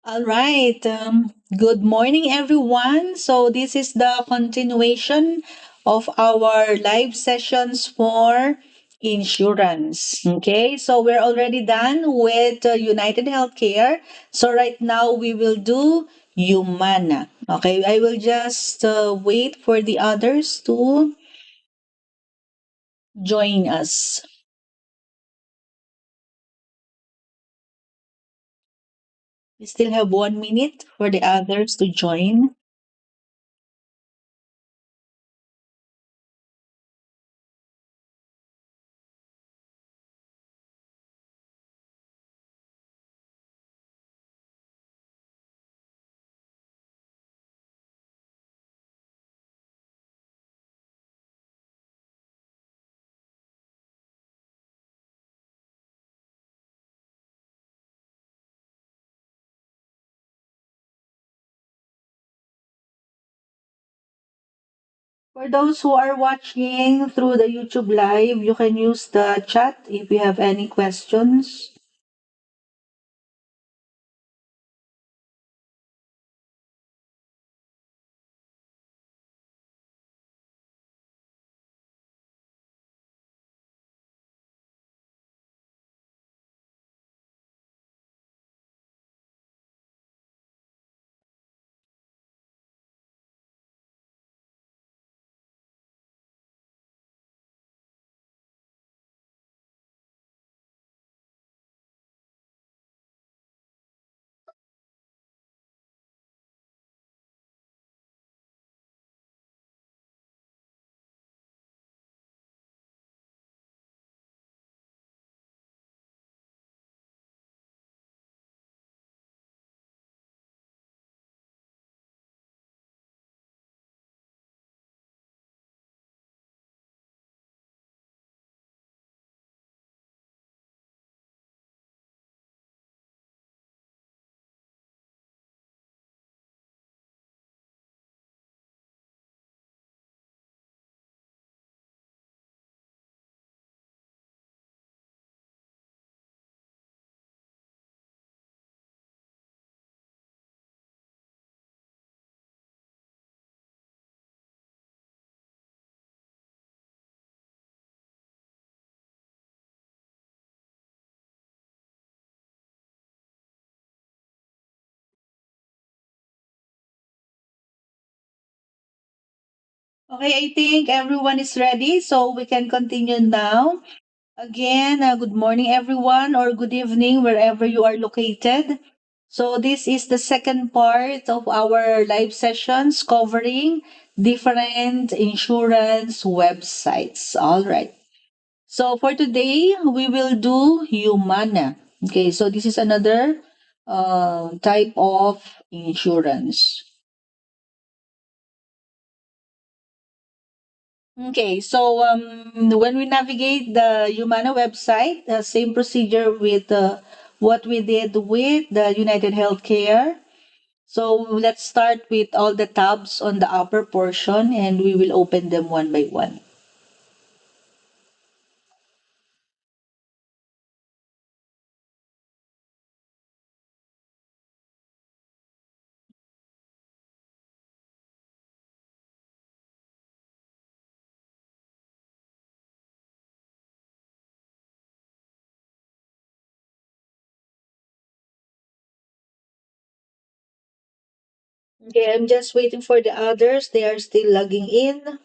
All right. Good morning, everyone. So, this is the continuation of our live sessions for insurance. Okay. So, we're already done with United Healthcare. So, right now, we will do Humana. Okay. I will just wait for the others to join us. We still have 1 minute for the others to join. For those who are watching through the YouTube live, you can use the chat if you have any questions. Okay, I think everyone is ready, so we can continue now. Again, good morning, everyone, or good evening, wherever you are located. So, this is the second part of our live sessions covering different insurance websites. All right. So for today, we will do Humana. Okay, so this is another type of insurance. Okay, so when we navigate the Humana website, the same procedure with what we did with the United Healthcare. So let's start with all the tabs on the upper portion and we will open them one by one. Okay, I'm just waiting for the others. They are still logging in.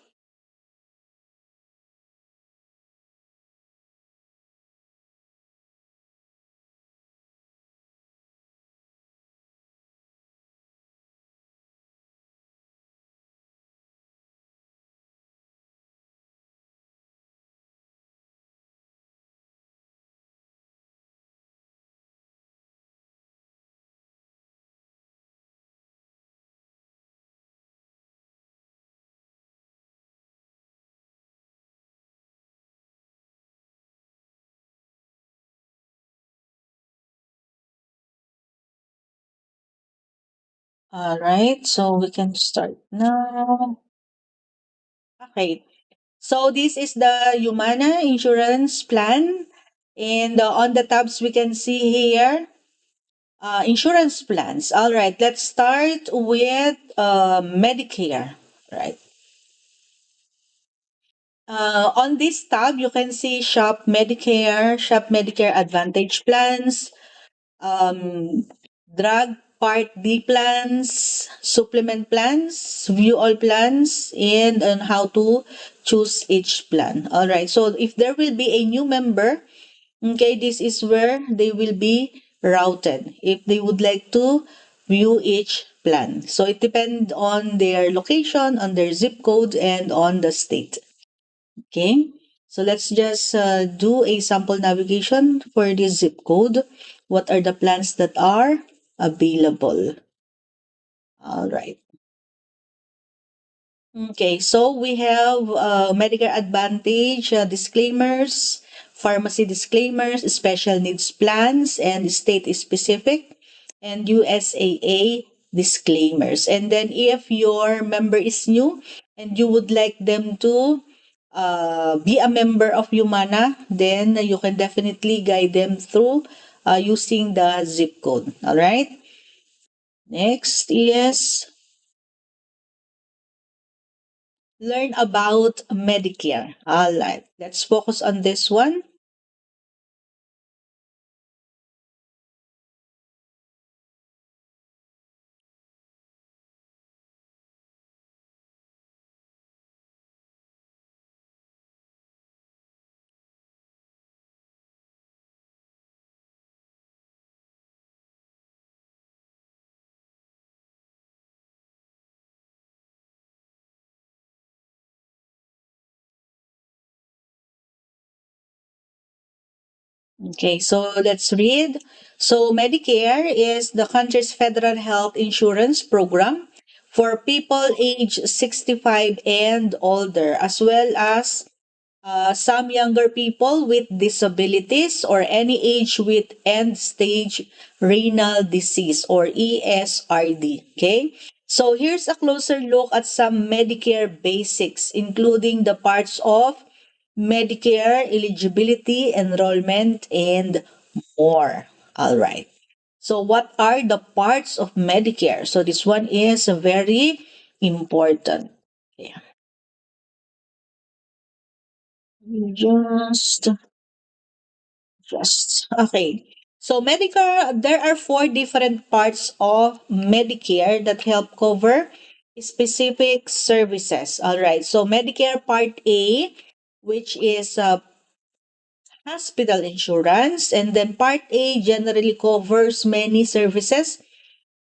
All right, so we can start now. Okay, so this is the Humana insurance plan, and on the tabs we can see here Insurance plans. All right, let's start with Medicare. Right. On this tab, you can see Shop Medicare Advantage plans, um, drug Part D plans, supplement plans, view all plans, and on how to choose each plan. All right. So if there will be a new member, okay, this is where they will be routed if they would like to view each plan. So it depends on their location, on their zip code, and on the state. Okay, so let's just do a sample navigation for this zip code. What are the plans that are available? All right. Okay, so we have Medicare Advantage disclaimers, pharmacy disclaimers, special needs plans, and state specific, and USAA disclaimers. And then if your member is new and you would like them to be a member of Humana, then you can definitely guide them through using the zip code. All right. Next is learn about Medicare. All right, let's focus on this one. Okay, so let's read. So, Medicare is the country's federal health insurance program for people age 65 and older, as well as some younger people with disabilities or any age with end stage renal disease or ESRD. Okay, so here's a closer look at some Medicare basics, including the parts of Medicare eligibility, enrollment, and more. All right. So, what are the parts of Medicare? So, this one is very important. Yeah. Just okay. So Medicare, there are four different parts of Medicare that help cover specific services. All right. So Medicare Part A, which is hospital insurance, and then Part A generally covers many services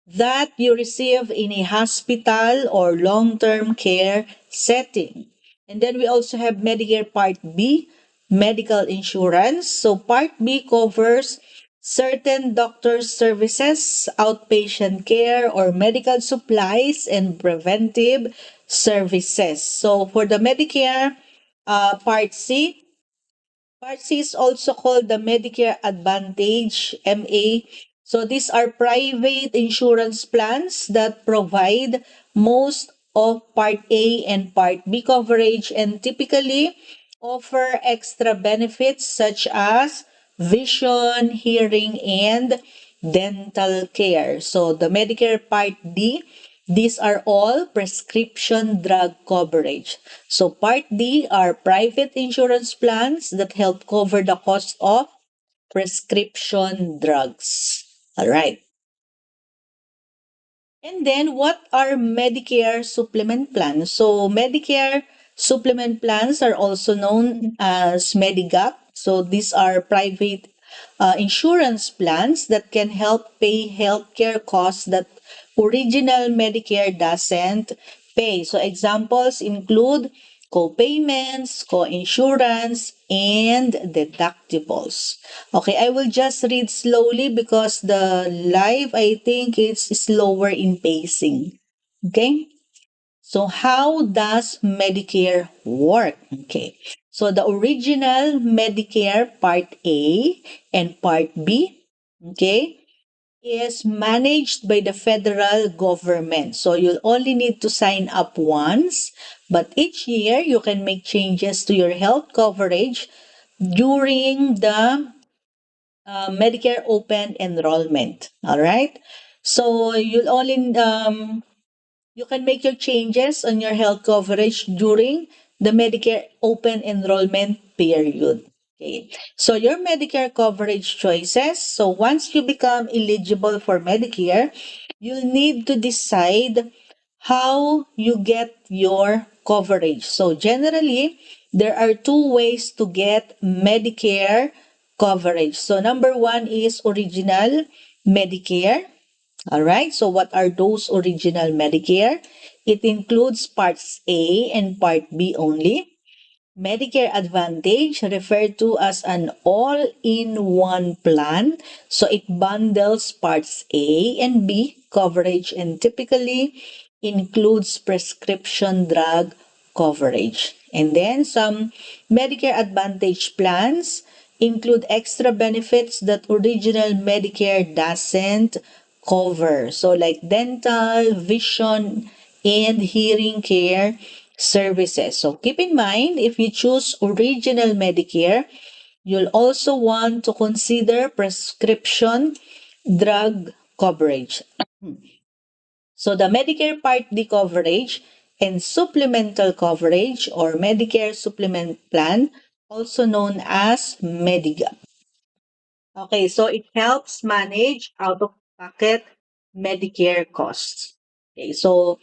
that you receive in a hospital or long-term care setting. And then we also have Medicare Part B, medical insurance. So Part B covers certain doctor's services, outpatient care, or medical supplies and preventive services. So for the Medicare Part C, Part C is also called the Medicare Advantage MA. So these are private insurance plans that provide most of Part A and Part B coverage and typically offer extra benefits such as vision, hearing, and dental care. So the Medicare Part D, these are all prescription drug coverage. So Part D are private insurance plans that help cover the cost of prescription drugs. All right. And then what are Medicare supplement plans? So Medicare supplement plans are also known as Medigap. So these are private insurance plans that can help pay healthcare costs that original Medicare doesn't pay. So examples include co-payments, co-insurance, and deductibles. Okay, I will just read slowly because the live, I think it's slower in pacing. Okay, so how does Medicare work? Okay, so the original Medicare Part A and Part B, okay, is managed by the federal government. So you'll only need to sign up once, but each year you can make changes to your health coverage during the Medicare open enrollment. All right. So you'll only you can make your changes on your health coverage during the Medicare open enrollment period. Okay. So your Medicare coverage choices. So once you become eligible for Medicare, you'll need to decide how you get your coverage. So generally, there are two ways to get Medicare coverage. So number one is original Medicare. All right. So what are those original Medicare? It includes parts A and part B only. Medicare Advantage, referred to as an all-in-one plan. So it bundles parts A and B coverage and typically includes prescription drug coverage. And then some Medicare Advantage plans include extra benefits that original Medicare doesn't cover. So like dental, vision, and hearing care services. So keep in mind, if you choose original Medicare, you'll also want to consider prescription drug coverage. So the Medicare Part D coverage and supplemental coverage or Medicare Supplement Plan, also known as Mediga. Okay, so it helps manage out-of-pocket Medicare costs. Okay, so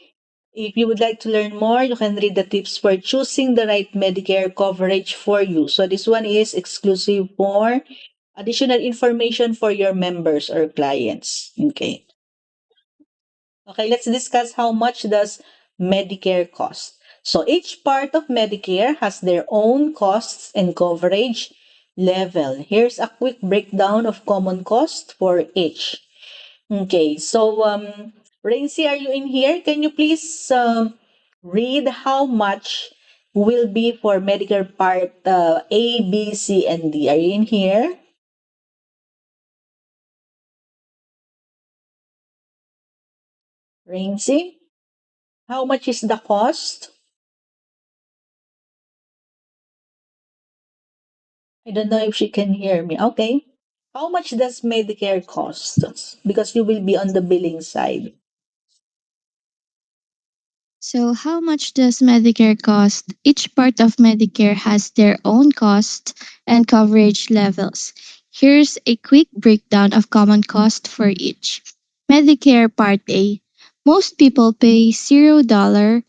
if you would like to learn more, you can read the tips for choosing the right Medicare coverage for you. So this one is exclusive for additional information for your members or clients. Okay. Okay, let's discuss how much does Medicare cost. So each part of Medicare has their own costs and coverage level. Here's a quick breakdown of common cost for each. Okay, so Raincy, are you in here? Can you please read how much will be for Medicare Part A, B, C, and D? Are you in here, Raincy? How much is the cost? I don't know if she can hear me. Okay. How much does Medicare cost? Because you will be on the billing side. So, how much does Medicare cost? Each part of Medicare has their own cost and coverage levels. Here's a quick breakdown of common cost for each. Medicare Part A. Most people pay $0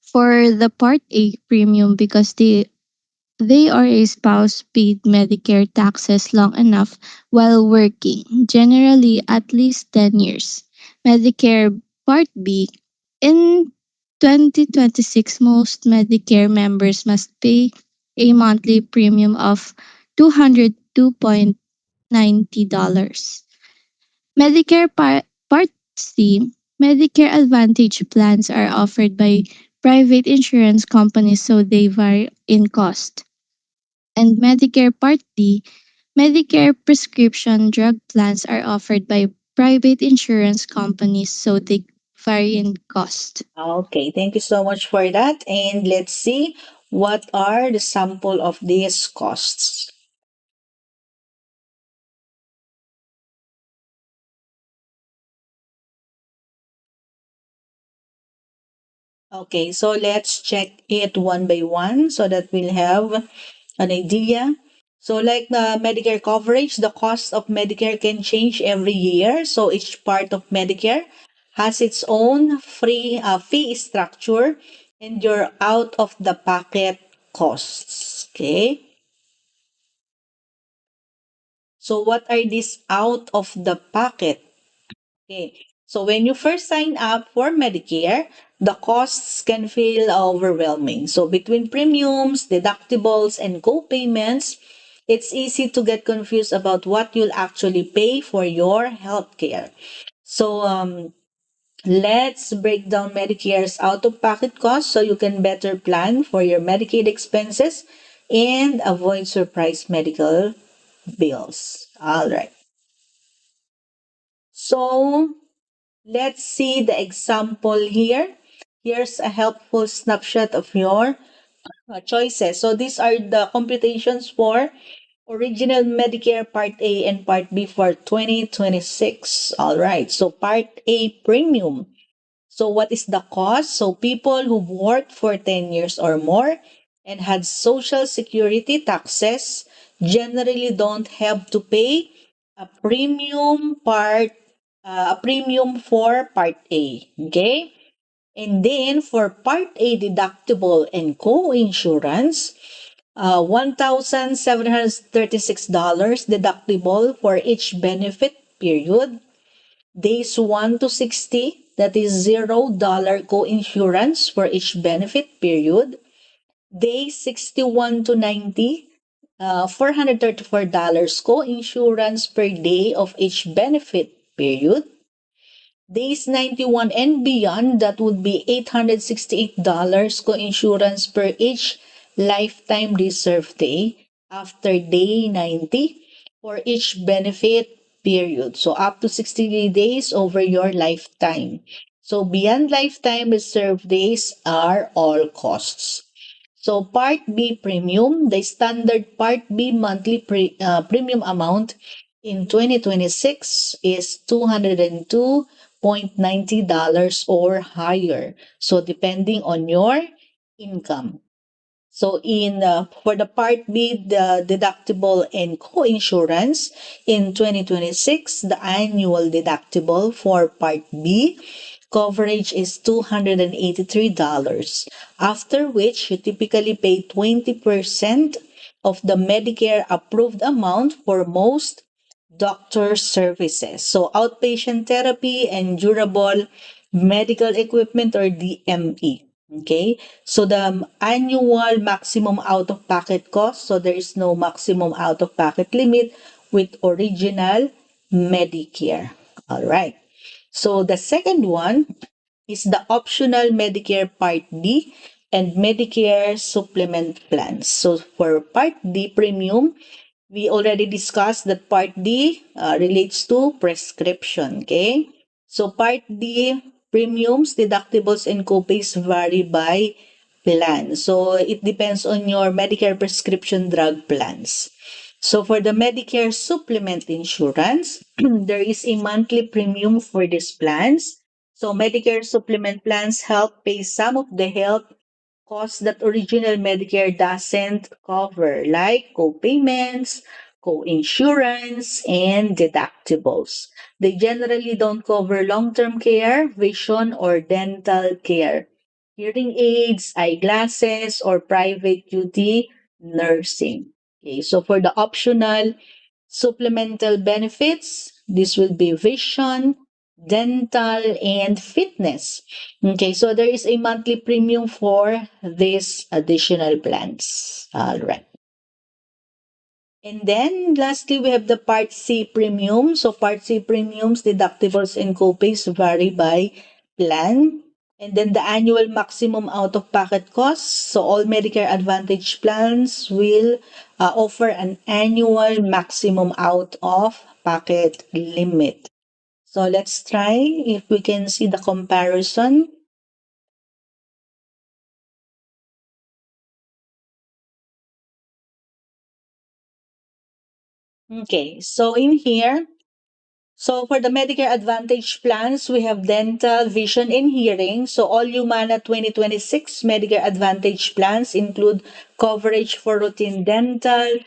for the Part A premium because they are a spouse paid Medicare taxes long enough while working, generally at least 10 years. Medicare Part B. In 2026, most Medicare members must pay a monthly premium of $202.90. Part C. Medicare Advantage plans are offered by private insurance companies, so they vary in cost. And Medicare Part D, Medicare prescription drug plans are offered by private insurance companies, so they vary in cost. Okay, thank you so much for that. And let's see what are the sample of these costs. Okay, so let's check it one by one so that we'll have an idea. So, like the Medicare coverage, the cost of Medicare can change every year. So, each part of Medicare has its own free fee structure and your out of the pocket costs. Okay. So, what are these out of the pocket? Okay. So when you first sign up for Medicare, the costs can feel overwhelming. So between premiums, deductibles, and co-payments, it's easy to get confused about what you'll actually pay for your healthcare. So let's break down Medicare's out-of-pocket costs so you can better plan for your Medicaid expenses and avoid surprise medical bills. All right. So let's see the example here. Here's a helpful snapshot of your choices. So these are the computations for Original Medicare Part A and Part B for 2026. All right. So Part A premium. So what is the cost? So people who've worked for 10 years or more and had social security taxes generally don't have to pay a premium for Part A. Okay? And then for Part A deductible and co-insurance, $1,736 deductible for each benefit period. Days 1 to 60, that is $0 co-insurance for each benefit period. Days 61 to 90, $434 co-insurance per day of each benefit period. Days 91 and beyond, that would be $868 co-insurance per each lifetime reserve day after day 90 for each benefit period. So up to 60 days over your lifetime. So beyond lifetime reserve days are all costs. So Part B premium, the standard Part B monthly premium amount in 2026 is $202.90 or higher. So depending on your income. So in for the Part B, the deductible and co-insurance in 2026, the annual deductible for Part B coverage is $283, after which you typically pay 20% of the Medicare approved amount for most doctor services. So outpatient therapy and durable medical equipment or DME. Okay, so the annual maximum out-of-pocket cost, so there is no maximum out-of-pocket limit with original Medicare. All right. So the second one is the optional Medicare Part D and Medicare supplement plans. So for Part D premium, we already discussed that Part D relates to prescription. Okay. So Part D premiums, deductibles, and copays vary by plan. So it depends on your Medicare prescription drug plans. So for the Medicare supplement insurance, there is a monthly premium for these plans. So Medicare supplement plans help pay some of the health costs that original Medicare doesn't cover, like co-payments, co-insurance, and deductibles. They generally don't cover long-term care, vision, or dental care, hearing aids, eyeglasses, or private duty nursing. Okay, so for the optional supplemental benefits, this will be vision, dental, and fitness. Okay, so there is a monthly premium for these additional plans. All right. And then lastly, we have the Part C premium. So Part C premiums, deductibles, and copays vary by plan. And then the annual maximum out-of-pocket costs. So all Medicare Advantage plans will offer an annual maximum out-of-pocket limit. So let's try if we can see the comparison. Okay, so in here, so for the Medicare Advantage plans, we have dental, vision, and hearing. So all Humana 2026 Medicare Advantage plans include coverage for routine dental,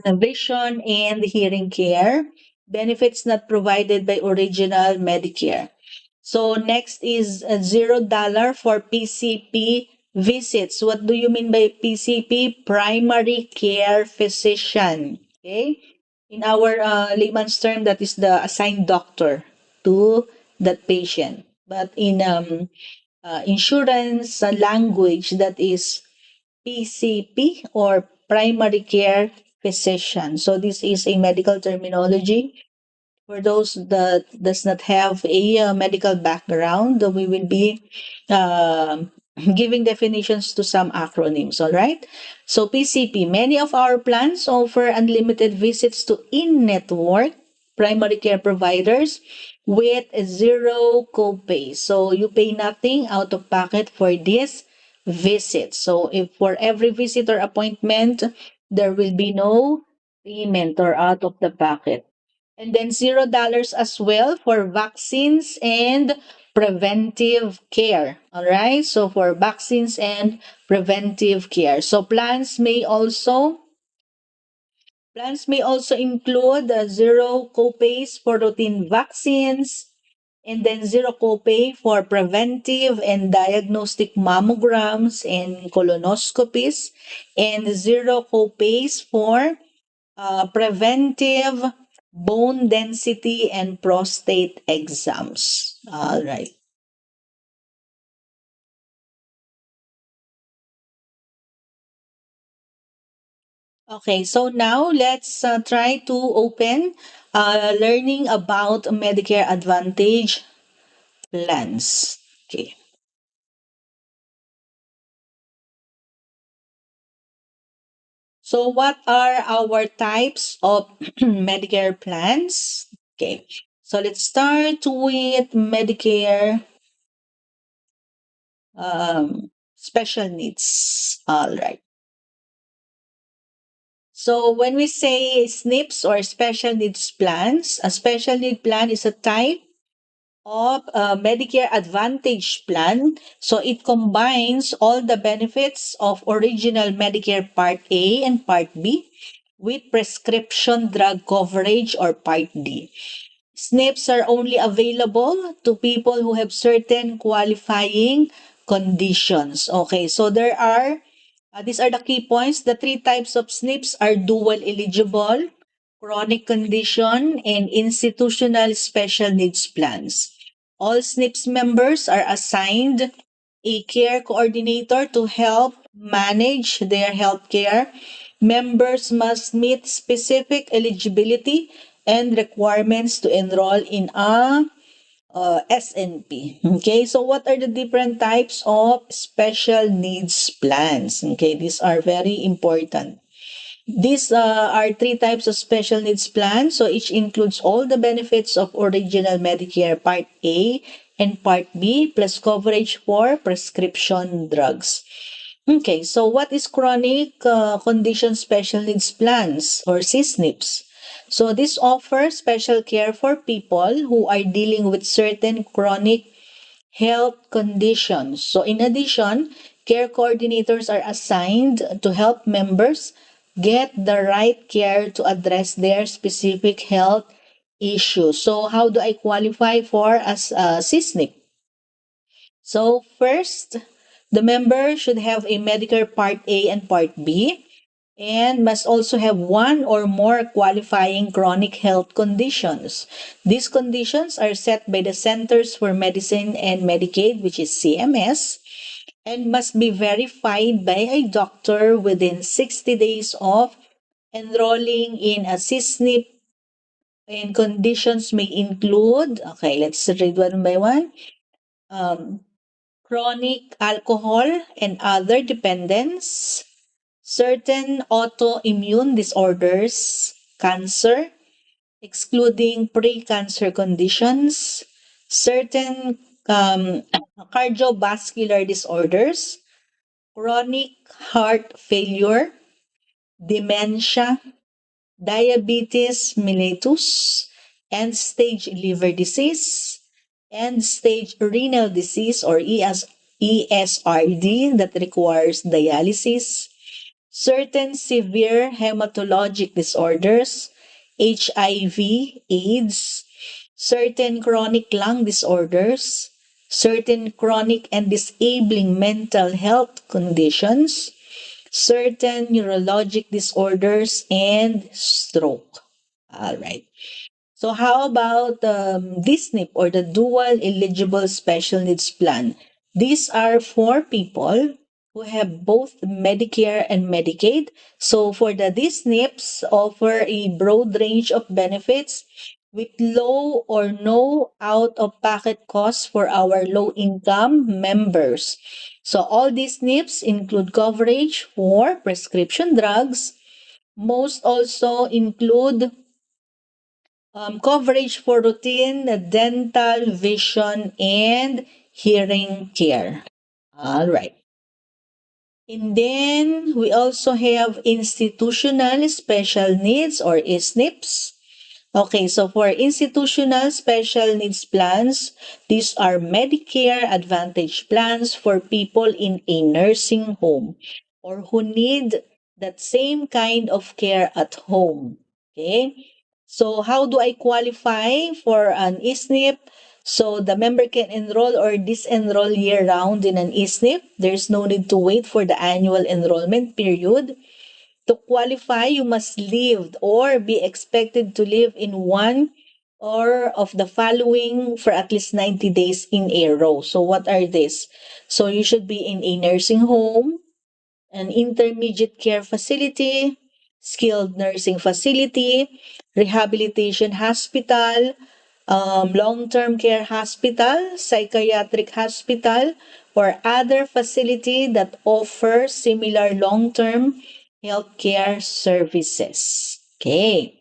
vision, and hearing care. Benefits not provided by original Medicare. So next is $0 for PCP visits. What do you mean by PCP? Primary care physician. Okay. In our layman's term, that is the assigned doctor to that patient. But in insurance language, that is PCP or primary care physician. So this is a medical terminology for those that does not have a medical background. We will be um giving definitions to some acronyms. All right. So PCP, many of our plans offer unlimited visits to in-network primary care providers with zero copay. So you pay nothing out of pocket for this visit. So if for every visit or appointment, there will be no payment or out of the pocket. And then $0 as well for vaccines and preventive care. All right. So for vaccines and preventive care. So plans may also include zero copays for routine vaccines, and then zero copay for preventive and diagnostic mammograms and colonoscopies, and zero copays for preventive bone density and prostate exams. All right. Okay, so now let's try to open learning about Medicare Advantage plans. Okay, so what are our types of Medicare plans? Okay, so let's start with Medicare special needs. All right. So when we say SNPs or special needs plans, a special need plan is a type of Medicare Advantage plan. So it combines all the benefits of original Medicare Part A and Part B with prescription drug coverage or Part D. SNPs are only available to people who have certain qualifying conditions. Okay, so these are the key points. The three types of SNPs are dual eligible, chronic condition, and institutional special needs plans. All SNPs members are assigned a care coordinator to help manage their health care. Members must meet specific eligibility and requirements to enroll in a SNP. Okay, so what are the different types of special needs plans? Okay, these are very important. These are three types of special needs plans, so each includes all the benefits of original Medicare Part A and Part B, plus coverage for prescription drugs. Okay, so what is chronic condition special needs plans or CSNPs? So this offers special care for people who are dealing with certain chronic health conditions. So in addition, care coordinators are assigned to help members get the right care to address their specific health issues. So how do I qualify for as a CSNP? So first, the member should have a Medicare Part A and Part B and must also have one or more qualifying chronic health conditions. These conditions are set by the Centers for Medicine and Medicaid, which is CMS, and must be verified by a doctor within 60 days of enrolling in a CSNP. And conditions may include, okay, let's read one by one. Um, Chronic alcohol and other dependence, certain autoimmune disorders, cancer, excluding pre-cancer conditions, certain cardiovascular disorders, chronic heart failure, dementia, diabetes mellitus, end-stage liver disease, end-stage renal disease or ESRD that requires dialysis, certain severe hematologic disorders, HIV, AIDS, certain chronic lung disorders, certain chronic and disabling mental health conditions, certain neurologic disorders, and stroke. All right. So how about DSNP or the Dual Eligible Special Needs Plan? These are for people who have both Medicare and Medicaid. So for the DSNPs, offer a broad range of benefits with low or no out-of-pocket costs for our low-income members. So all these SNPs include coverage for prescription drugs. Most also include coverage for routine dental, vision, and hearing care. All right. And then we also have institutional special needs or ISNIPs. Okay, so for institutional special needs plans, these are Medicare Advantage plans for people in a nursing home or who need that same kind of care at home. Okay, so how do I qualify for an ISNIP? So the member can enroll or disenroll year round in an ISNIP. There's no need to wait for the annual enrollment period. To qualify, you must live or be expected to live in one or of the following for at least 90 days in a row. So, what are these? So, you should be in a nursing home, an intermediate care facility, skilled nursing facility, rehabilitation hospital, long-term care hospital, psychiatric hospital, or other facility that offer similar long-term healthcare services. Okay.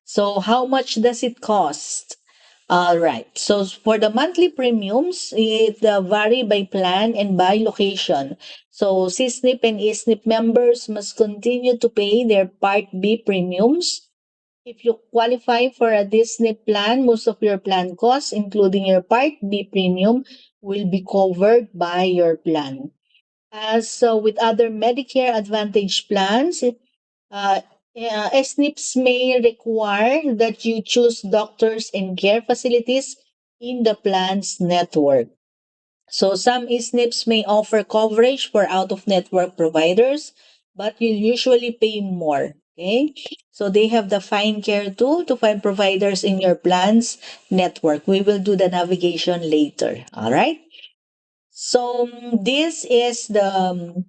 So how much does it cost? All right. So for the monthly premiums, it vary by plan and by location. So CSNP and ESNP members must continue to pay their Part B premiums. If you qualify for a Disney plan, most of your plan costs, including your Part B premium, will be covered by your plan. As with other Medicare Advantage plans, SNPs may require that you choose doctors and care facilities in the plan's network. So some SNPs may offer coverage for out-of-network providers, but you usually pay more. Okay, so they have the Find Care tool to find providers in your plan's network. We will do the navigation later. All right. So this is the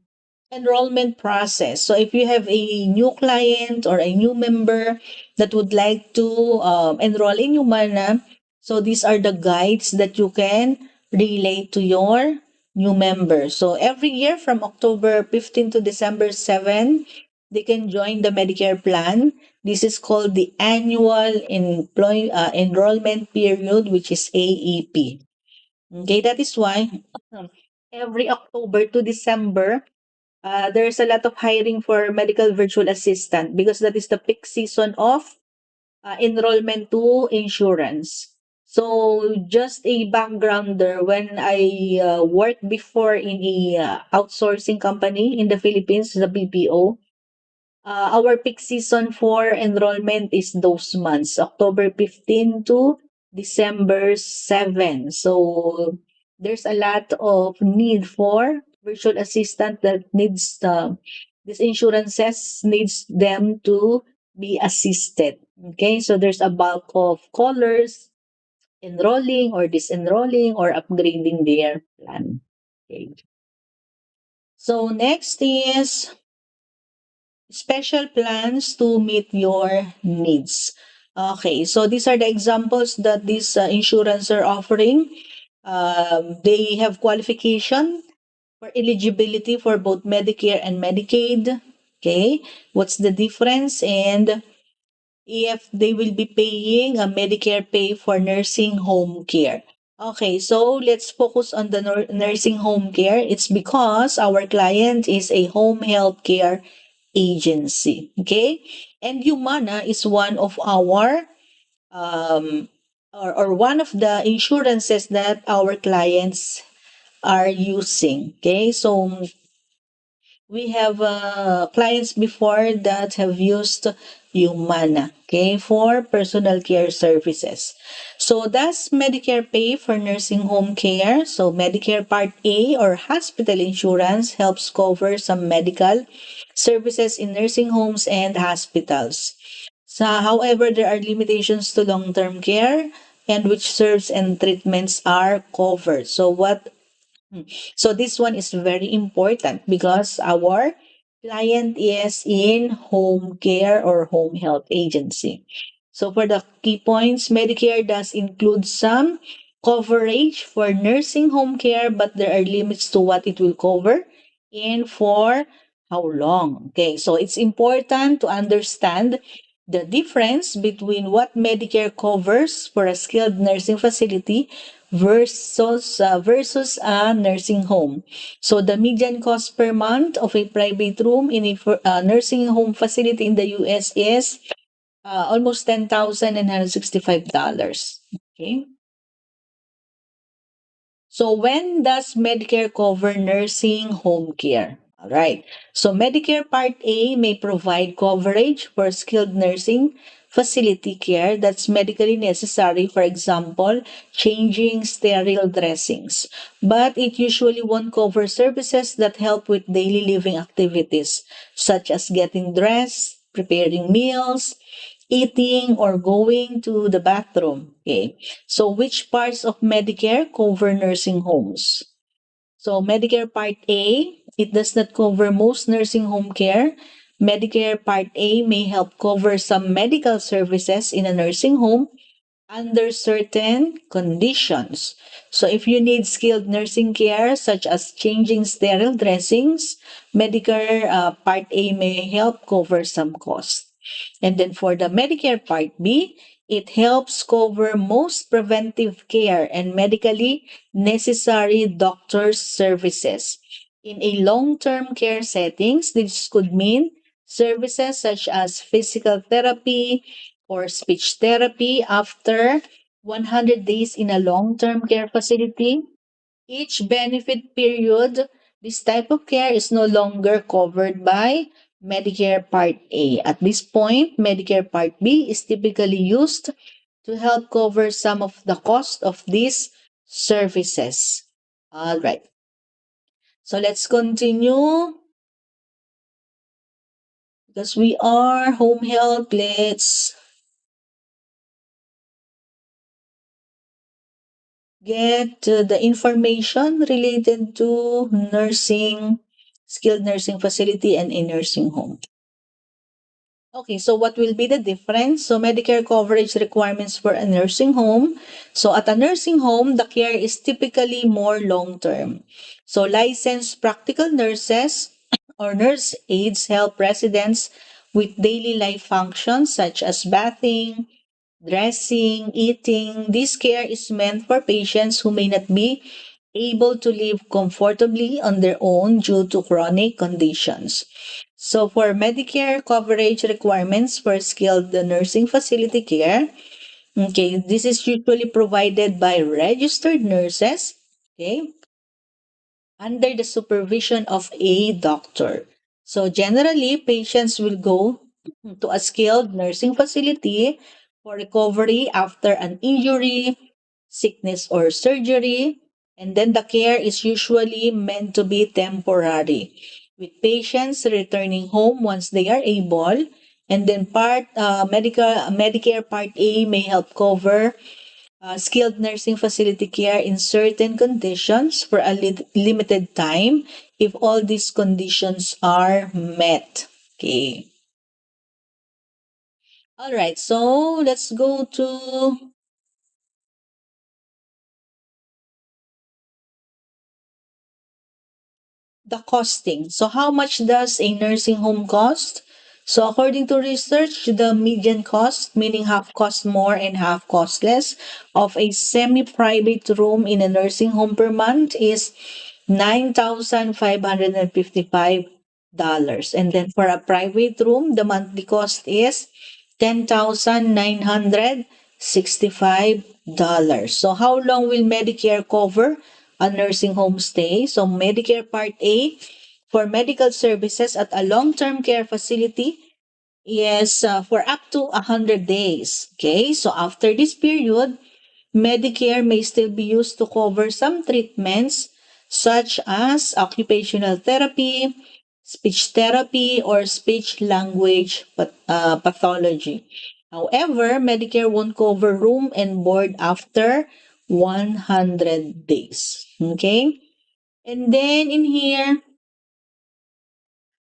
enrollment process. So if you have a new client or a new member that would like to enroll in Humana, so these are the guides that you can relay to your new members. So every year from October 15 to December 7, they can join the Medicare plan. This is called the annual enrollment period, which is AEP. Okay, that is why every October to December, there's a lot of hiring for medical virtual assistant because that is the peak season of enrollment to insurance. So just a backgrounder, when I worked before in a outsourcing company in the Philippines, the BPO, our peak season for enrollment is those months, October 15 to December 7. So there's a lot of need for virtual assistant that needs these insurances needs them to be assisted. Okay, so there's a bulk of callers enrolling or disenrolling or upgrading their plan. Okay. So next is special plans to meet your needs. Okay, so these are the examples that these insurance are offering. They have qualification for eligibility for both Medicare and Medicaid. Okay, what's the difference? And if they will be paying a Medicare pay for nursing home care. Okay, so let's focus on the nursing home care. It's because our client is a home health care agency. Okay, and Humana is one of our or one of the insurances that our clients are using. Okay, so we have clients before that have used Humana, okay, for personal care services. So does Medicare pay for nursing home care? So Medicare Part A or hospital insurance helps cover some medical services in nursing homes and hospitals. So, however, there are limitations to long-term care and which serves and treatments are covered. So so this one is very important because our client is in home care or home health agency. So for the key points, Medicare does include some coverage for nursing home care, but there are limits to what it will cover and for how long. Okay, so it's important to understand the difference between what Medicare covers for a skilled nursing facility versus a nursing home. So the median cost per month of a private room in a nursing home facility in the US is almost $10,965. Okay. So when does Medicare cover nursing home care? All right. So Medicare Part A may provide coverage for skilled nursing facility care that's medically necessary, for example, changing sterile dressings. But it usually won't cover services that help with daily living activities, such as getting dressed, preparing meals, eating, or going to the bathroom. Okay. So, which parts of Medicare cover nursing homes? So, Medicare Part A, it does not cover most nursing home care. Medicare Part A may help cover some medical services in a nursing home under certain conditions. So, if you need skilled nursing care, such as changing sterile dressings, Medicare Part A may help cover some costs. And then for the Medicare Part B, it helps cover most preventive care and medically necessary doctor's services. In a long-term care settings, this could mean services such as physical therapy or speech therapy after 100 days in a long-term care facility. Each benefit period, this type of care is no longer covered by Medicare Part A. At this point, Medicare Part B is typically used to help cover some of the cost of these services. All right. So let's continue because we are home health. Let's get the information related to nursing, skilled nursing facility, and a nursing home. Okay, so what will be the difference? So Medicare coverage requirements for a nursing home. So at a nursing home, the care is typically more long-term. So licensed practical nurses or nurse aides help residents with daily life functions such as bathing, dressing, eating. This care is meant for patients who may not be able to live comfortably on their own due to chronic conditions. So, for Medicare coverage requirements for skilled nursing facility care, okay, this is usually provided by registered nurses, okay, under the supervision of a doctor. So, generally, patients will go to a skilled nursing facility for recovery after an injury, sickness, or surgery. And then the care is usually meant to be temporary, with patients returning home once they are able. And then Medicare Part A may help cover skilled nursing facility care in certain conditions for a limited time if all these conditions are met. Okay. All right. So let's go to the costing. So, how much does a nursing home cost? So, according to research, the median cost, meaning half cost more and half cost less, of a semi private room in a nursing home per month is $9,555. And then for a private room, the monthly cost is $10,965. So, how long will Medicare cover a nursing home stay? So, Medicare Part A for medical services at a long term care facility is for up to 100 days. Okay, so after this period, Medicare may still be used to cover some treatments such as occupational therapy, speech therapy, or speech language pathology. However, Medicare won't cover room and board after 100 days. Okay? And then in here,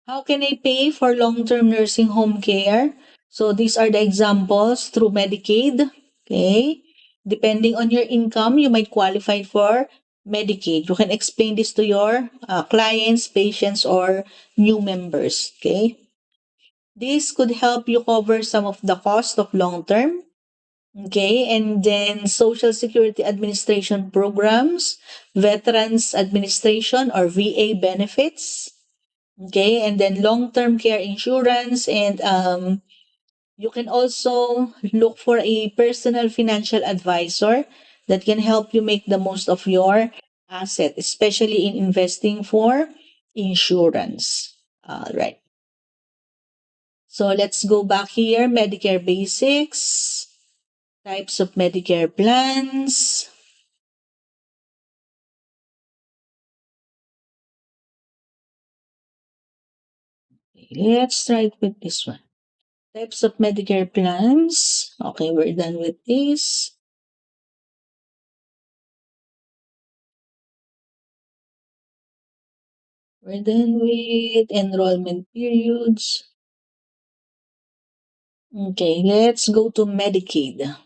how can I pay for long-term nursing home care? So these are the examples through Medicaid. Okay. Depending on your income, you might qualify for Medicaid. You can explain this to your clients, patients, or new members. Okay. This could help you cover some of the cost of long term. Okay, and then Social Security Administration programs, Veterans Administration or VA benefits. Okay, and then long term care insurance, and you can also look for a personal financial advisor that can help you make the most of your asset, especially in investing for insurance. All right. So let's go back here. Medicare basics, types of Medicare plans. Let's try it with this one. Types of Medicare plans. Okay, we're done with this. We're done with enrollment periods. Okay, let's go to Medicaid.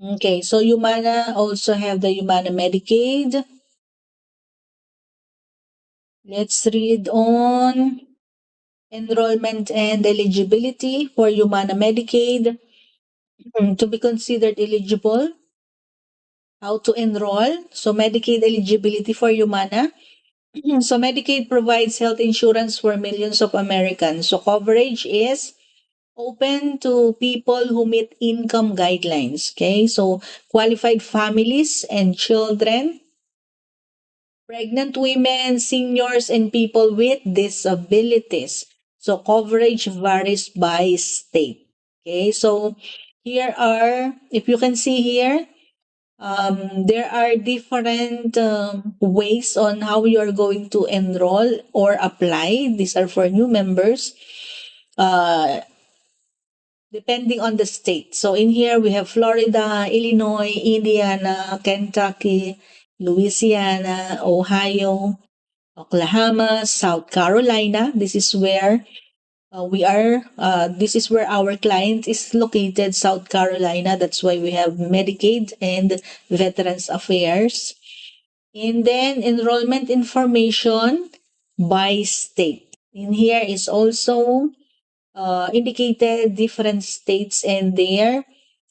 Okay, so Humana also have the Humana Medicaid. Let's read on enrollment and eligibility for Humana Medicaid. To be considered eligible, how to enroll. So Medicaid eligibility for Humana. So Medicaid provides health insurance for millions of Americans. So coverage is open to people who meet income guidelines. Okay, so qualified families and children, pregnant women, seniors, and people with disabilities. So coverage varies by state. Okay, so here are, if you can see here, there are different ways on how you are going to enroll or apply. These are for new members. Depending on the state. So in here we have Florida, Illinois, Indiana, Kentucky, Louisiana, Ohio, Oklahoma, South Carolina. This is where this is where our client is located, South Carolina. That's why we have Medicaid and Veterans Affairs. And then enrollment information by state. In here is also indicated different states and their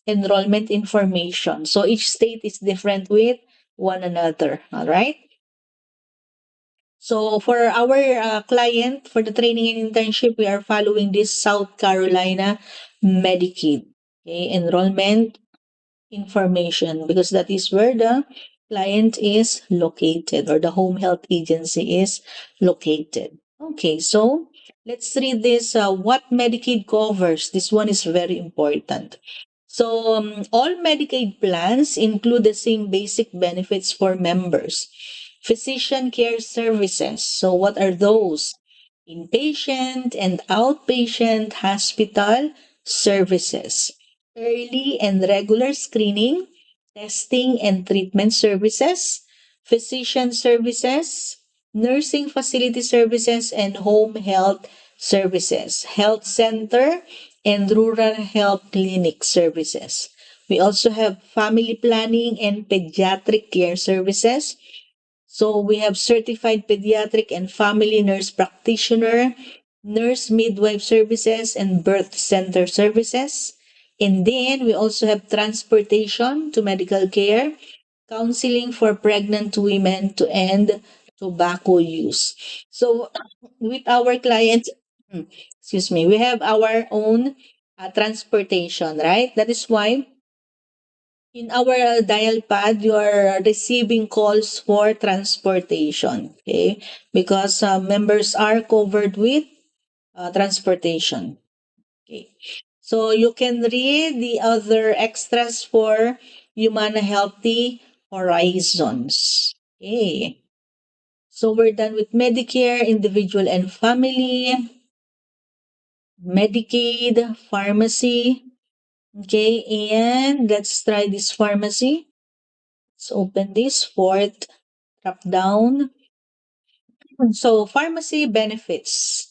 enrollment information. So each state is different with one another. All right. So for our client, for the training and internship, we are following this South Carolina Medicaid. Okay, enrollment information, because that is where the client is located or the home health agency is located. Okay, so let's read this. What Medicaid covers. This one is very important. So, all Medicaid plans include the same basic benefits for members. Physician care services. So, what are those? Inpatient and outpatient hospital services, early and regular screening, testing and treatment services, physician services, nursing facility services, and home health services, health center, and rural health clinic services. We also have family planning and pediatric care services. So we have certified pediatric and family nurse practitioner, nurse midwife services, and birth center services. And then we also have transportation to medical care, counseling for pregnant women to end tobacco use. So with our clients, excuse me, we have our own transportation, right? That is why in our dial pad, you are receiving calls for transportation, okay? Because members are covered with transportation, okay? So you can read the other extras for Humana Healthy Horizons, okay? So we're done with Medicare, individual and family, Medicaid, pharmacy, okay? And let's try this pharmacy. Let's open this fourth drop down. So pharmacy benefits.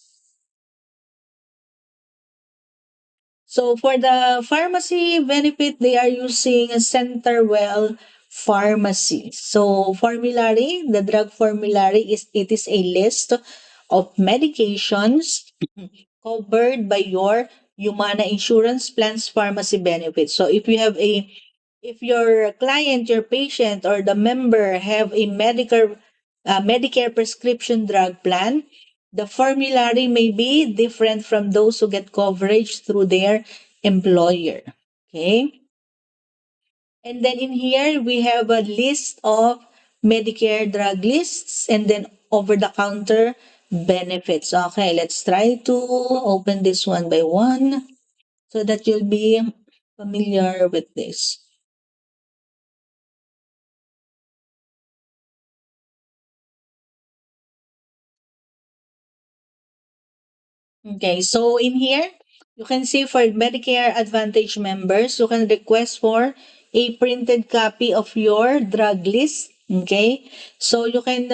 So for the pharmacy benefit, they are using a Centerwell pharmacy. So formulary, the drug formulary is a list of medications covered by your Humana insurance plans pharmacy benefits. So if your client, your patient, or the member have a Medicare prescription drug plan, the formulary may be different from those who get coverage through their employer. Okay? And then in here, we have a list of Medicare drug lists and then over the counter benefits. Okay, let's try to open this one by one so that you'll be familiar with this. Okay, so in here, you can see for Medicare Advantage members, you can request for a printed copy of your drug list. Okay, so you can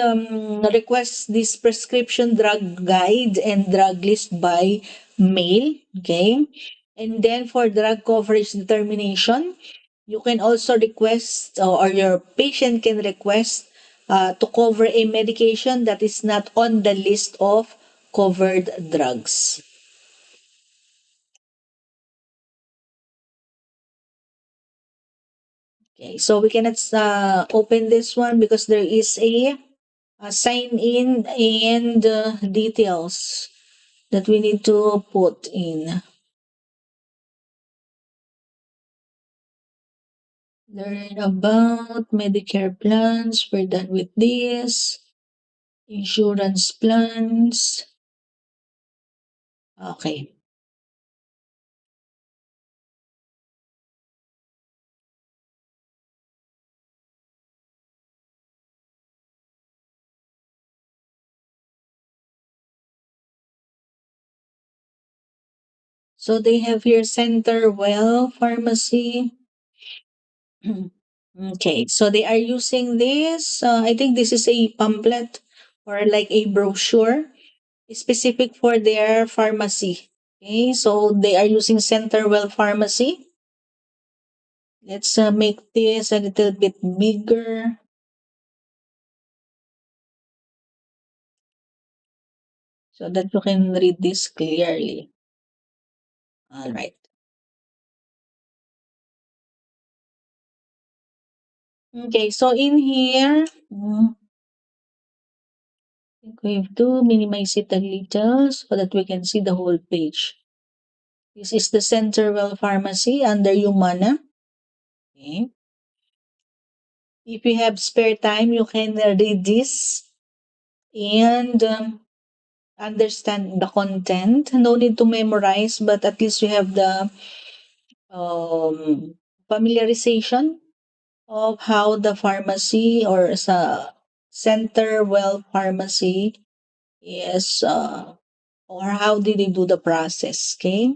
request this prescription drug guide and drug list by mail. Okay, and then for drug coverage determination, you can also request or your patient can request to cover a medication that is not on the list of covered drugs. Okay, so we cannot open this one because there is a sign in and details that we need to put in. Learn about Medicare plans. We're done with this. Insurance plans. Okay. So they have here Center Well Pharmacy. Okay, so they are using this. I think this is a pamphlet or like a brochure specific for their pharmacy. Okay, so they are using Centerwell Pharmacy. Let's make this a little bit bigger so that you can read this clearly. All right. Okay, so in here, I think we have to minimize it a little so that we can see the whole page. This is the Centerwell Pharmacy under Humana. Okay. If you have spare time, you can read this and understand the content. No need to memorize, but at least you have the familiarization of how the pharmacy or sa center well pharmacy is or how did they do the process. Okay.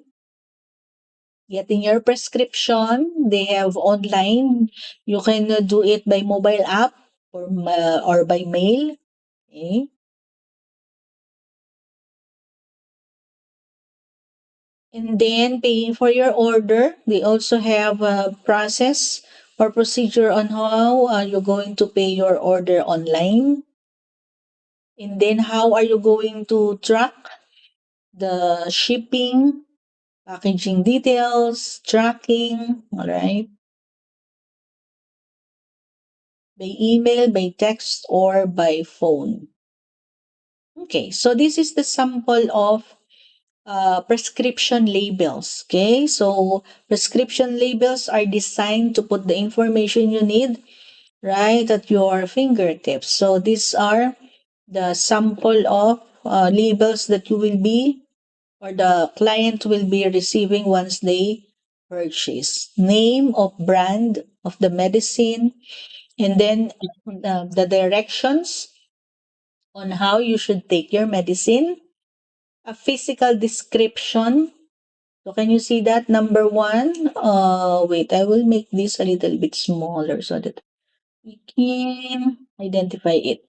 Getting your prescription, they have online. You can do it by mobile app or by mail. Okay. And then paying for your order, they also have a process or procedure on how you're going to pay your order online. And then how are you going to track the shipping, packaging details, tracking, all right, by email, by text, or by phone. Okay, so this is the sample of prescription labels. Okay, so prescription labels are designed to put the information you need right at your fingertips. So these are the sample of labels that you will be or the client will be receiving once they purchase. Name of brand of the medicine and then the directions on how you should take your medicine, a physical description. So can you see that number one? Wait, I will make this a little bit smaller so that we can identify it.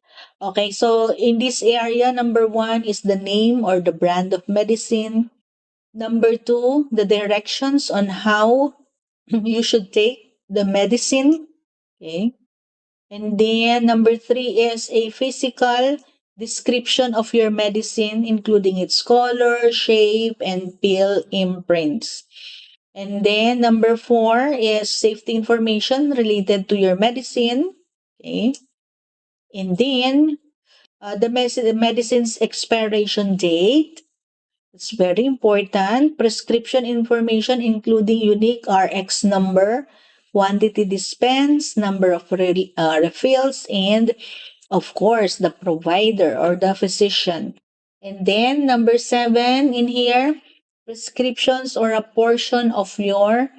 Okay, so in this area, number one is the name or the brand of medicine. Number two, the directions on how you should take the medicine. Okay. And then number three is a physical description of your medicine, including its color, shape, and pill imprints. And then number four is safety information related to your medicine. Okay. And then the medicine's expiration date. It's very important. Prescription information, including unique RX number, quantity dispensed, number of refills, and of course, the provider or the physician. And then number seven in here, prescriptions or a portion of your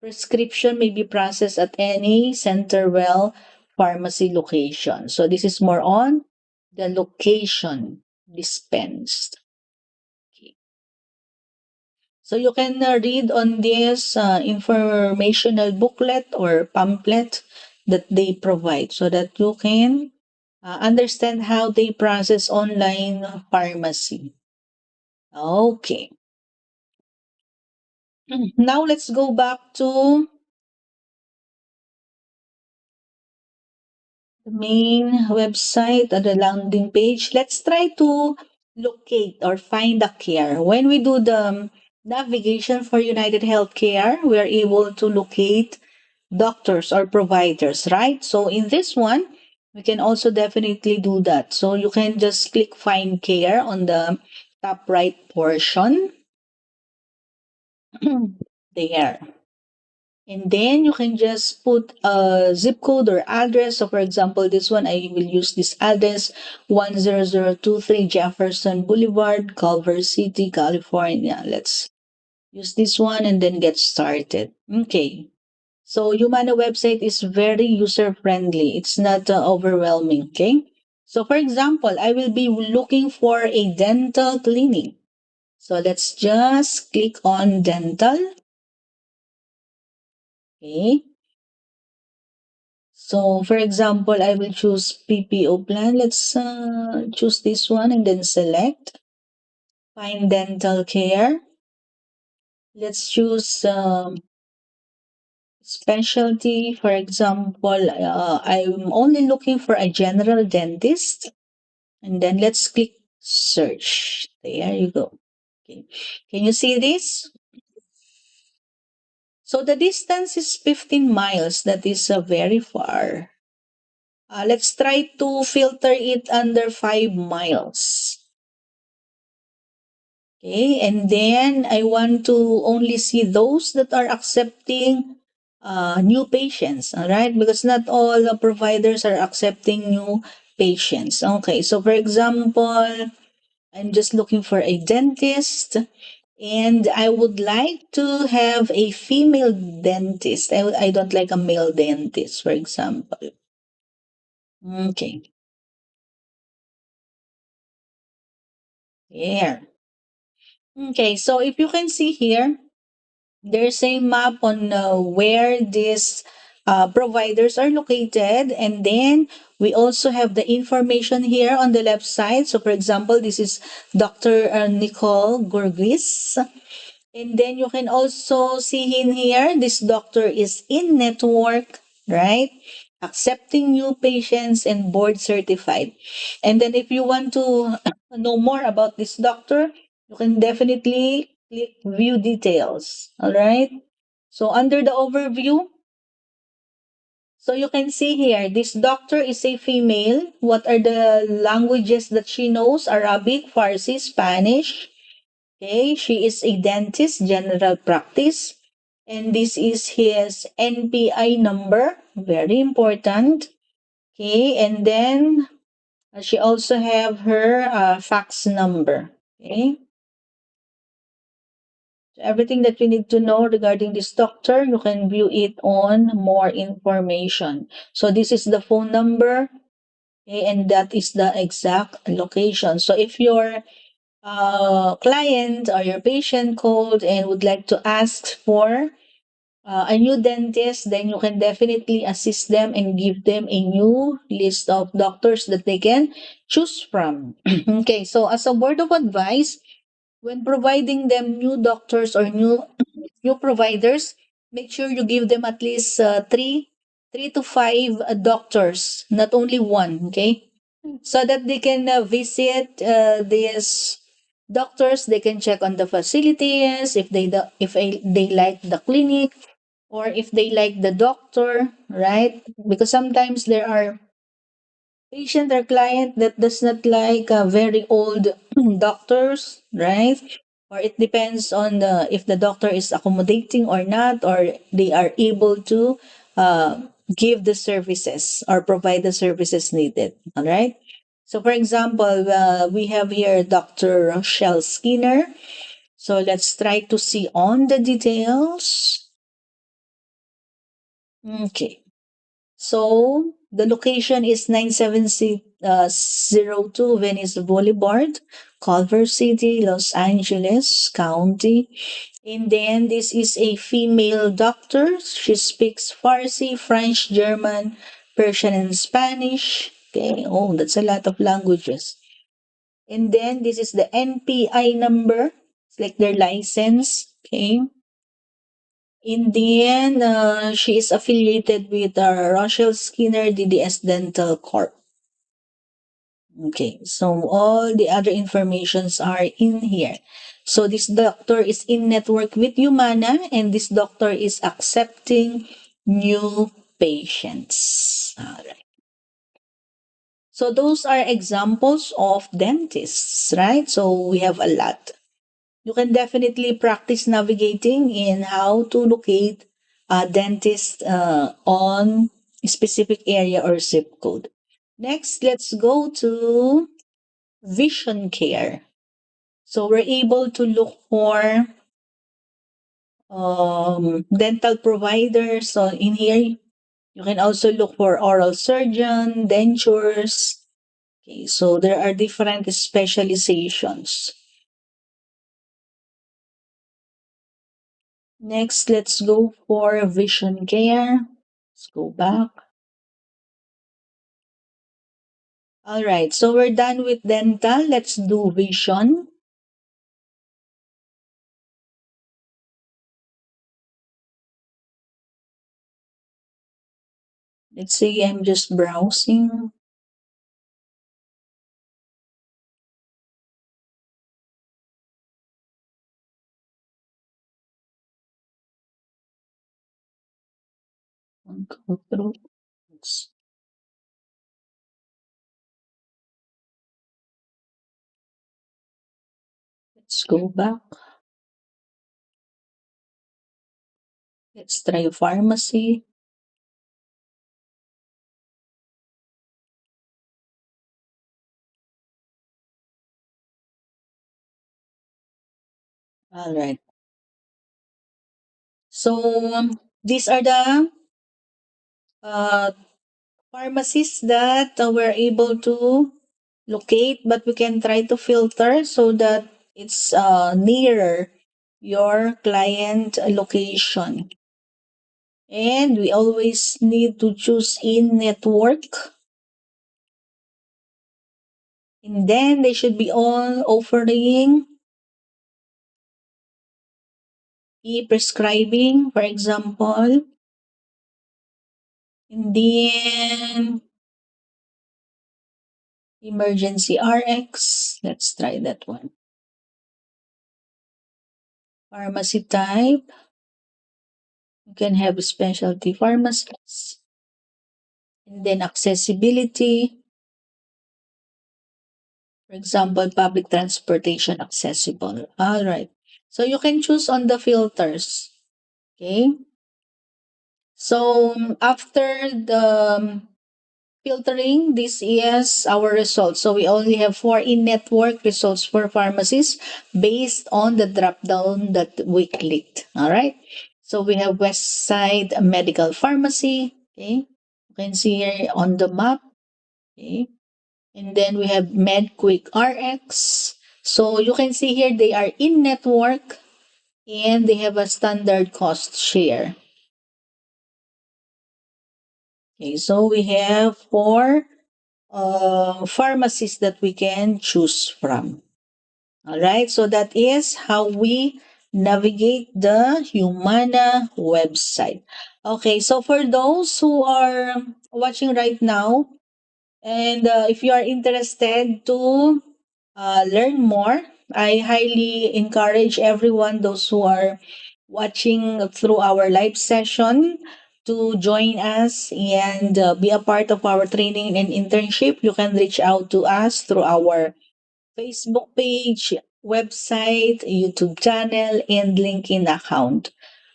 prescription may be processed at any Centerwell pharmacy location. So this is more on the location dispensed. Okay. So you can read on this informational booklet or pamphlet that they provide so that you can understand how they process online pharmacy. Okay. Now let's go back to the main website or the landing page. Let's try to locate or find a care. When we do the navigation for United Healthcare, we are able to locate doctors or providers, right? So in this one, we can also definitely do that. So you can just click find care on the top right portion there. And then you can just put a zip code or address. So for example, this one, I will use this address 10023 Jefferson Boulevard, Culver City, California. Let's use this one and then get started. Okay. So Humana website is very user friendly. It's not overwhelming. Okay. So for example, I will be looking for a dental clinic. So let's just click on dental. Okay. So for example, I will choose PPO plan. Let's choose this one and then select find dental care. Let's choose specialty. For example, I'm only looking for a general dentist. And then let's click search. There you go. Okay. Can you see this? So the distance is 15 miles. That is very far. Let's try to filter it under 5 miles. Okay, and then I want to only see those that are accepting new patients, all right? Because not all providers are accepting new patients. Okay, so for example, I'm just looking for a dentist and I would like to have a female dentist. I don't like a male dentist, for example. Okay, here. Okay, so if you can see here, there's a map on where these providers are located, and then we also have the information here on the left side. So, for example, this is Dr. Nicole Gorgis. And then you can also see in here, this doctor is in network, right? Accepting new patients and board certified. And then if you want to know more about this doctor, you can definitely click view details. All right. So under the overview, so you can see here, this doctor is a female. What are the languages that she knows? Arabic, Farsi, Spanish. Okay, she is a dentist, general practice. And this is his NPI number, very important. Okay, and then she also have her fax number. Okay, so everything that you need to know regarding this doctor, you can view it on more information. So this is the phone number, okay, and that is the exact location. So if your client or your patient called and would like to ask for a new dentist, then you can definitely assist them and give them a new list of doctors that they can choose from. Okay, so as a word of advice, when providing them new doctors or new providers, make sure you give them at least three. three to five doctors, not only one, okay? So that they can visit these doctors, they can check on the facilities, if they like the clinic, or if they like the doctor, right? Because sometimes there are patient or client that does not like very old doctors, right? Or it depends on if the doctor is accommodating or not, or they are able to uh, give the services or provide the services needed. All right. So, for example, we have here Dr. Rochelle Skinner. So let's try to see on the details. Okay. So the location is 9702 Venice Boulevard, Culver City, Los Angeles County. And then this is a female doctor. She speaks Farsi, French, German, Persian, and Spanish. Okay. Oh, that's a lot of languages. And then this is the NPI number. It's like their license. Okay. In the end, she is affiliated with Rochelle Skinner DDS Dental Corp. Okay, so all the other informations are in here. So this doctor is in network with Humana, and this doctor is accepting new patients. All right. So those are examples of dentists, right? So we have a lot. You can definitely practice navigating in how to locate a dentist on a specific area or zip code. Next, let's go to vision care. So we're able to look for dental providers. So in here, you can also look for oral surgeon, dentures. Okay, so there are different specializations. Next, let's go for vision care. Let's go back. All right, so we're done with dental. Let's do vision. Let's say I'm just browsing. I'll go through. Let's, let's go back. Let's try pharmacy. All right. So these are the uh, pharmacies that we're able to locate, but we can try to filter so that it's nearer your client location. And we always need to choose in network. And then they should be all offering e-prescribing, for example. And then emergency RX. Let's try that one. Pharmacy type. You can have specialty pharmacies. And then accessibility. For example, public transportation accessible. All right. So you can choose on the filters. Okay. So after the filtering, this is our results. So we only have four in-network results for pharmacies based on the drop-down that we clicked. All right. So we have West Side Medical Pharmacy. Okay. You can see here on the map. Okay. And then we have MedQuick RX. So you can see here they are in network and they have a standard cost share. Okay, so we have four pharmacies that we can choose from. All right, so that is how we navigate the Humana website. Okay, so for those who are watching right now, and if you are interested to learn more, I highly encourage everyone, those who are watching through our live session, to join us and be a part of our training and internship. You can reach out to us through our Facebook page, website, YouTube channel, and LinkedIn account.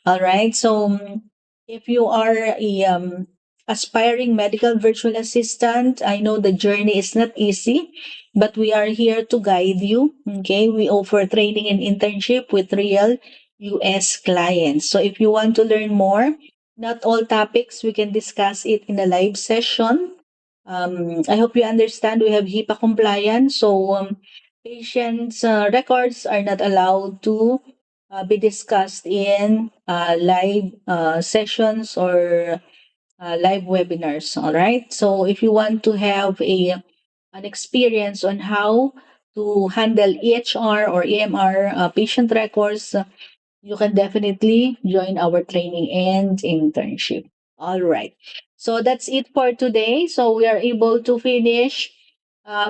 All right. So, if you are a aspiring medical virtual assistant, I know the journey is not easy, but we are here to guide you. Okay. We offer training and internship with real US clients. So, if you want to learn more, not all topics we can discuss it in a live session. I hope you understand we have HIPAA compliance, so patients' records are not allowed to be discussed in live sessions or live webinars. All right. So if you want to have an experience on how to handle EHR or EMR patient records, you can definitely join our training and internship. All right. So that's it for today. So we are able to finish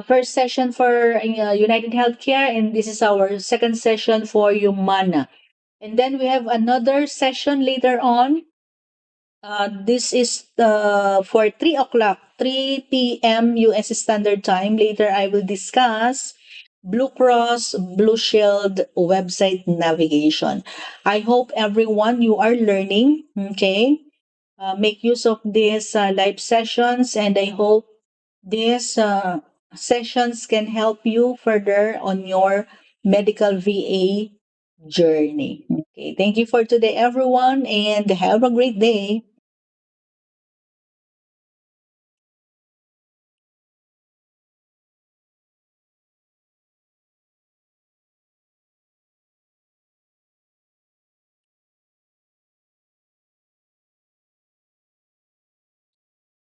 first session for United Healthcare, and this is our second session for Humana. And then we have another session later on. This is for 3 o'clock, 3 p.m. US Standard Time. Later, I will discuss Blue Cross Blue Shield website navigation. I hope everyone you are learning, okay? Make use of these live sessions, and I hope these sessions can help you further on your medical VA journey. Okay, thank you for today, everyone, and have a great day.